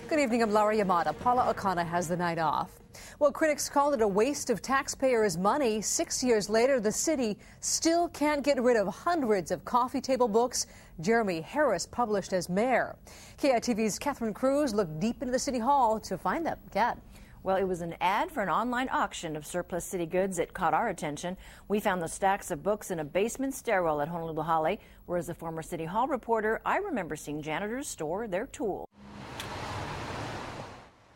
Good evening, I'm Laura Yamada. Paula Okana has the night off. Well, critics call it a waste of taxpayers' money. 6 years later, the city still can't get rid of hundreds of coffee table books Jeremy Harris published as mayor. KITV's Catherine Cruz looked deep into the city hall to find them. Kat. Well, it was an ad for an online auction of surplus city goods that caught our attention. We found the stacks of books in a basement stairwell at Honolulu Hale, where as a former City Hall reporter, I remember seeing janitors store their tools.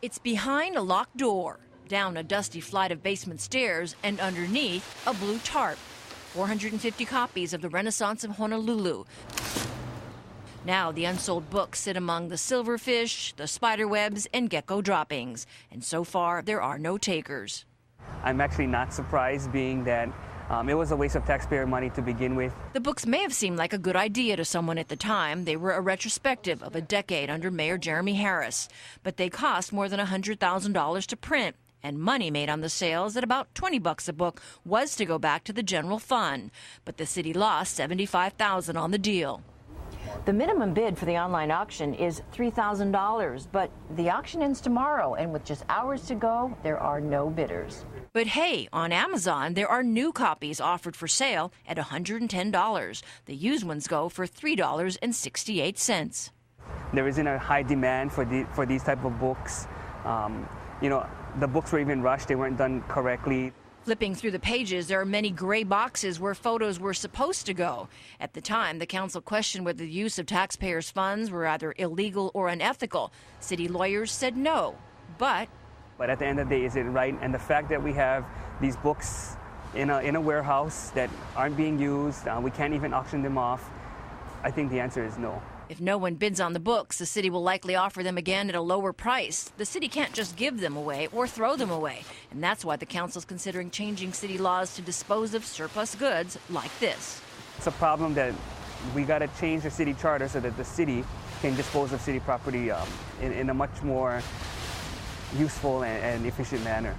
It's behind a locked door, down a dusty flight of basement stairs, and underneath a blue tarp. 450 copies of the Renaissance of Honolulu. Now the unsold books sit among the silverfish, the spiderwebs, and gecko droppings. And so far, there are no takers. I'm actually not surprised, being that it was a waste of taxpayer money to begin with. The books may have seemed like a good idea to someone at the time. They were a retrospective of a decade under Mayor Jeremy Harris. But they cost more than $100,000 to print. And money made on the sales, at about $20 a book, was to go back to the general fund. But the city lost $75,000 on the deal. The minimum bid for the online auction is $3,000, but the auction ends tomorrow, and with just hours to go, there are no bidders. But hey, on Amazon, there are new copies offered for sale at $110. The used ones go for $3.68. There isn't a high demand for these type of books. The books were even rushed. They weren't done correctly. Flipping through the pages, there are many gray boxes where photos were supposed to go. At the time, the council questioned whether the use of taxpayers' funds were either illegal or unethical. City lawyers said no, but at the end of the day, is it right? And the fact that we have these books in a warehouse that aren't being used, we can't even auction them off, I think the answer is no. If no one bids on the books, the city will likely offer them again at a lower price. The city can't just give them away or throw them away. And that's why the council's considering changing city laws to dispose of surplus goods like this. It's a problem that we got to change the city charter so that the city can dispose of city property in a much more useful and efficient manner.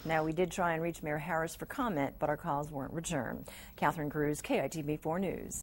Now, we did try and reach Mayor Harris for comment, but our calls weren't returned. Catherine Cruz, KITV 4 News.